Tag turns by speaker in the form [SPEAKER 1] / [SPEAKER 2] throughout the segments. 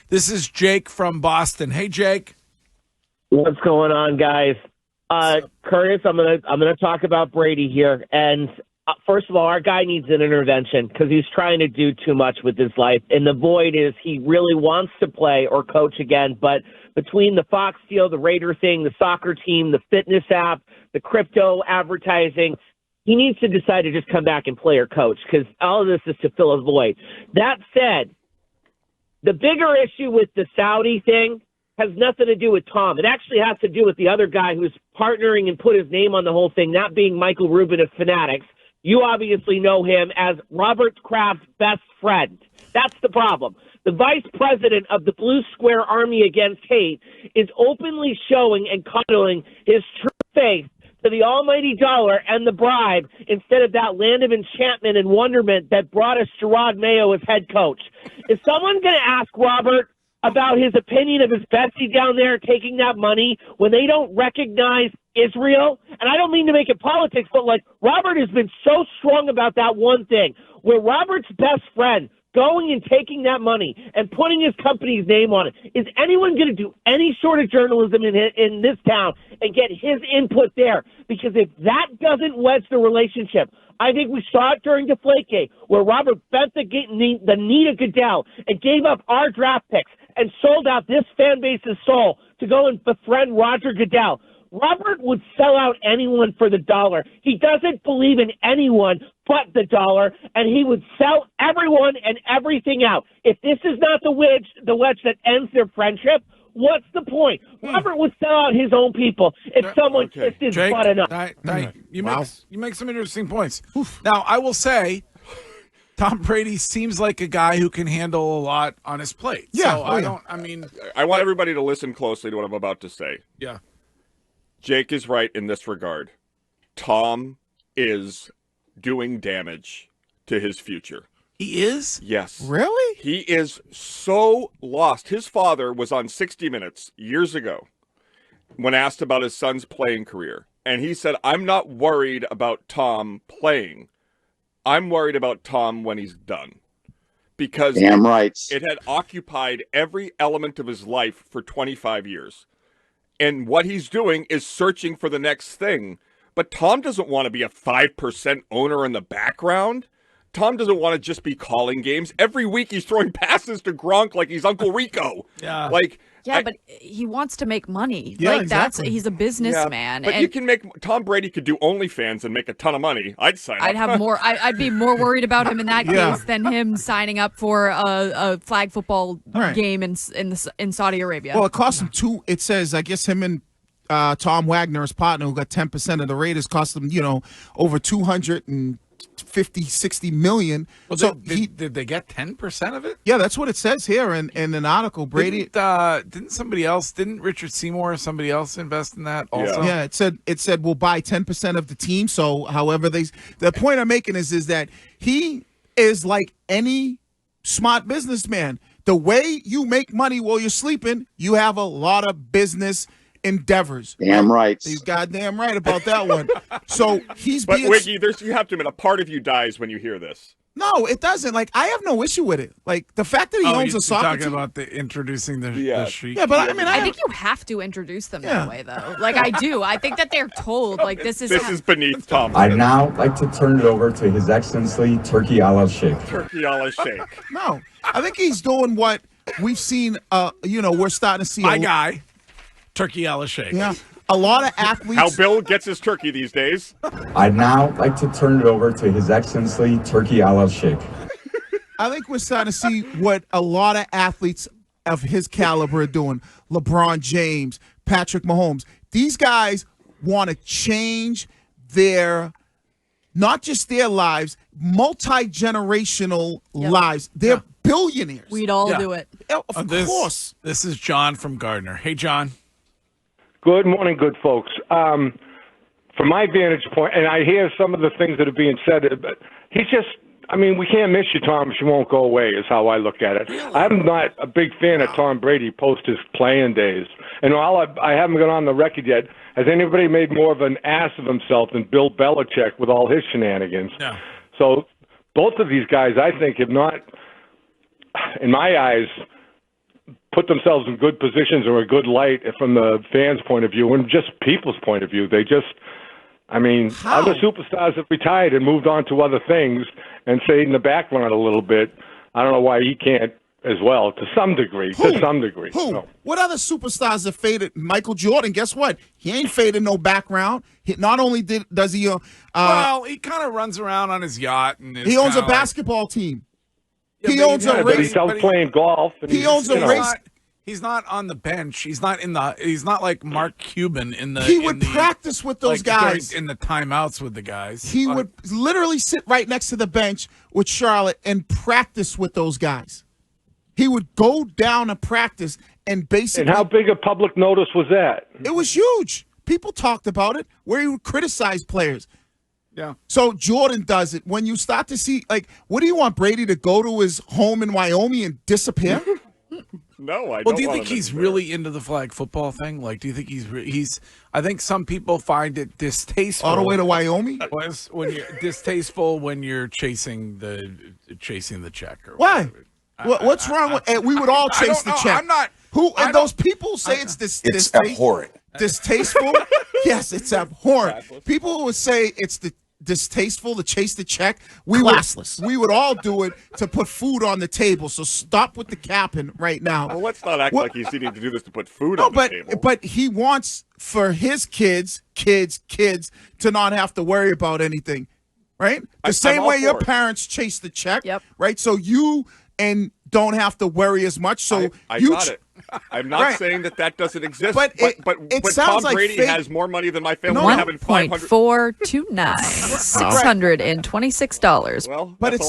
[SPEAKER 1] This is Jake from Boston. Hey, Jake.
[SPEAKER 2] What's going on, guys? Curtis, I'm gonna talk about Brady here. And first of all, our guy needs an intervention because he's trying to do too much with his life. And the void is he really wants to play or coach again, but between the Fox deal, the Raider thing, the soccer team, the fitness app, the crypto advertising, he needs to decide to just come back and play or coach because all of this is to fill a void. That said, the bigger issue with the Saudi thing has nothing to do with Tom. It actually has to do with the other guy who's partnering and put his name on the whole thing, that being Michael Rubin of Fanatics. You obviously know him as Robert Kraft's best friend. That's the problem. The vice president of the Blue Square Army Against Hate is openly showing and coddling his true faith to the almighty dollar and the bribe instead of that land of enchantment and wonderment that brought us Gerard Mayo as head coach. Is someone going to ask Robert about his opinion of his bestie down there taking that money when they don't recognize Israel? And I don't mean to make it politics, but like Robert has been so strong about that one thing where Robert's best friend going and taking that money and putting his company's name on it. Is anyone going to do any sort of journalism in this town and get his input there? Because if that doesn't wedge the relationship, I think we saw it during Deflategate where Robert bent the knee to Goodell and gave up our draft picks and sold out this fan base's soul to go and befriend Roger Goodell. Robert would sell out anyone for the dollar. He doesn't believe in anyone but the dollar, and he would sell everyone and everything out. If this is not the wedge that ends their friendship, what's the point? Robert would sell out his own people if someone kissed his butt enough.
[SPEAKER 1] You make some interesting points. Now, I will say, Tom Brady seems like a guy who can handle a lot on his plate.
[SPEAKER 3] Yeah,
[SPEAKER 1] so
[SPEAKER 4] I want everybody to listen closely to what I'm about to say.
[SPEAKER 1] Yeah.
[SPEAKER 4] Jake is right in this regard. Tom is doing damage to his future.
[SPEAKER 1] He is?
[SPEAKER 4] Yes.
[SPEAKER 3] Really?
[SPEAKER 4] He is so lost. His father was on 60 Minutes years ago when asked about his son's playing career. And he said, I'm not worried about Tom playing. I'm worried about Tom when he's done. Because
[SPEAKER 5] damn right.
[SPEAKER 4] It had occupied every element of his life for 25 years. And what he's doing is searching for the next thing. But Tom doesn't want to be a 5% owner in the background. Tom doesn't want to just be calling games. Every week he's throwing passes to Gronk like he's Uncle Rico.
[SPEAKER 1] Yeah.
[SPEAKER 6] But he wants to make money.
[SPEAKER 3] Yeah, exactly.
[SPEAKER 6] He's a businessman.
[SPEAKER 4] But you can Tom Brady could do OnlyFans and make a ton of money. I'd sign up.
[SPEAKER 6] I'd have more. I'd be more worried about him in that case than him signing up for a flag football game in Saudi Arabia.
[SPEAKER 3] Well, it cost him it says, I guess him and Tom Wagner, his partner, who got 10% of the Raiders, cost him, over 250-60 million.
[SPEAKER 1] Well, so did they get 10% of it?
[SPEAKER 3] Yeah, that's what it says here in an article. Brady
[SPEAKER 1] didn't Richard Seymour or somebody else invest in that also?
[SPEAKER 3] Yeah, it said we'll buy 10% of the team. So however the point I'm making is that he is like any smart businessman. The way you make money while you're sleeping, you have a lot of business endeavors.
[SPEAKER 5] Damn right.
[SPEAKER 3] He's goddamn right about that one. So
[SPEAKER 4] But Wiggy, you have to admit, a part of you dies when you hear this.
[SPEAKER 3] No, it doesn't. Like, I have no issue with it. Like, the fact that he owns a soccer
[SPEAKER 1] talking
[SPEAKER 3] team.
[SPEAKER 1] about introducing the sheik.
[SPEAKER 3] Yeah, but I
[SPEAKER 6] think you have to introduce them that way, though. Like, I do. I think that they're told, like, this is
[SPEAKER 4] beneath Tom.
[SPEAKER 7] I'd now like to turn it over to His Excellency Turkey Allah Sheikh.
[SPEAKER 4] Turkey Allah Sheikh.
[SPEAKER 3] No, I think he's doing what we've seen, we're starting to see.
[SPEAKER 1] My guy. Turkey Allah Sheikh.
[SPEAKER 3] Yeah. A lot of athletes.
[SPEAKER 4] How Bill gets his turkey these days.
[SPEAKER 7] I'd now like to turn it over to His Excellency Turkey Allah Sheikh.
[SPEAKER 3] I think we're starting to see what a lot of athletes of his caliber are doing. LeBron James, Patrick Mahomes. These guys want to change not just their lives, multi-generational lives. They're billionaires.
[SPEAKER 6] We'd all do it.
[SPEAKER 3] Of course.
[SPEAKER 1] This is John from Gardner. Hey, John.
[SPEAKER 8] Good morning, good folks. From my vantage point, and I hear some of the things that are being said, but he's just, we can't miss you, Tom, if you won't go away, is how I look at it. Really? I'm not a big fan of Tom Brady post his playing days. And while I haven't gone on the record yet, has anybody made more of an ass of himself than Bill Belichick with all his shenanigans?
[SPEAKER 1] No.
[SPEAKER 8] So both of these guys, I think, have not, in my eyes, put themselves in good positions or a good light from the fans' point of view and just people's point of view. They just, I mean, other superstars have retired and moved on to other things and stayed in the background a little bit. I don't know why he can't as well, to some degree.
[SPEAKER 3] Who?
[SPEAKER 8] To some degree.
[SPEAKER 3] Who?
[SPEAKER 8] So.
[SPEAKER 3] What other superstars have faded? Michael Jordan, guess what? He ain't faded no background. Not only does he
[SPEAKER 1] well, he kind of runs around on his yacht. And
[SPEAKER 3] he owns a basketball team.
[SPEAKER 1] Yeah,
[SPEAKER 3] he owns a race.
[SPEAKER 8] But he's out playing golf. And
[SPEAKER 3] he owns a race.
[SPEAKER 1] He's not on the bench. He's not like Mark Cuban in the.
[SPEAKER 3] He would practice with those guys
[SPEAKER 1] in the timeouts with the guys.
[SPEAKER 3] He would literally sit right next to the bench with Charlotte and practice with those guys. He would go down and practice and basically.
[SPEAKER 8] And how big a public notice was that?
[SPEAKER 3] It was huge. People talked about it, where he would criticize players.
[SPEAKER 1] Yeah.
[SPEAKER 3] So Jordan does it. When you start to see, like, what do you want Brady to go to his home in Wyoming and disappear?
[SPEAKER 4] No, I don't.
[SPEAKER 1] Well, do you think he's really into the flag football thing? Like, do you think he's? I think some people find it distasteful.
[SPEAKER 3] All the way to Wyoming?
[SPEAKER 1] When you're distasteful when you're chasing the check. Or
[SPEAKER 3] Why?
[SPEAKER 1] whatever.
[SPEAKER 3] What's wrong with? We would all chase the check.
[SPEAKER 1] I'm not.
[SPEAKER 3] Who? And those people say it's
[SPEAKER 5] abhorrent.
[SPEAKER 3] Distasteful? Yes, it's abhorrent. People would say it's distasteful to chase the check.
[SPEAKER 5] Classless.
[SPEAKER 3] We would all do it to put food on the table. So stop with the capping right now.
[SPEAKER 4] Well, let's not act like he's needing to do this to put food on the table.
[SPEAKER 3] But he wants for his kids to not have to worry about anything, right? The same way your parents chase the check, right? So you and don't have to worry as much. So
[SPEAKER 4] I got it. I'm not saying that doesn't exist, but Tom Brady has more money than my family.
[SPEAKER 6] $1.429, $626.
[SPEAKER 4] Well,
[SPEAKER 3] but it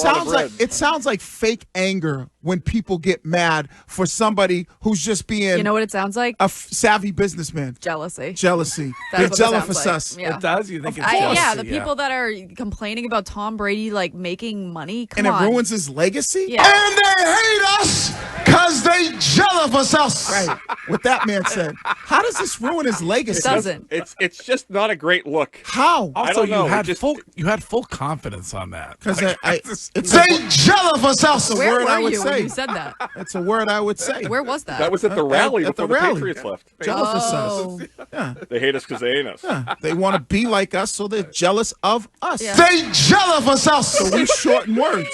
[SPEAKER 3] sounds like fake anger when people get mad for somebody who's just being.
[SPEAKER 6] You know what it sounds like?
[SPEAKER 3] A savvy businessman.
[SPEAKER 6] Jealousy.
[SPEAKER 3] They're jealous for us.
[SPEAKER 1] Yeah. It does. You think it's jealousy?
[SPEAKER 6] Yeah, the people that are complaining about Tom Brady like making money. Come
[SPEAKER 3] on.
[SPEAKER 6] And
[SPEAKER 3] it ruins his legacy.
[SPEAKER 6] Yeah.
[SPEAKER 5] And they hate us because they jealous of us.
[SPEAKER 3] Right. What that man said. How does this ruin his legacy?
[SPEAKER 6] It doesn't.
[SPEAKER 4] It's just not a great look.
[SPEAKER 3] How?
[SPEAKER 1] Also,
[SPEAKER 4] I don't know.
[SPEAKER 1] You had full confidence on that.
[SPEAKER 3] Because
[SPEAKER 5] they jealous of us.
[SPEAKER 6] Where were you when you said that?
[SPEAKER 3] It's a word I would say.
[SPEAKER 6] Where was that?
[SPEAKER 4] That was at the rally before the Patriots left.
[SPEAKER 3] Jealous of us. Yeah.
[SPEAKER 4] They hate us because they ain't us.
[SPEAKER 3] Yeah. They want to be like us, so they're jealous of us.
[SPEAKER 6] Yeah.
[SPEAKER 5] They jealous of us.
[SPEAKER 3] So we shorten words.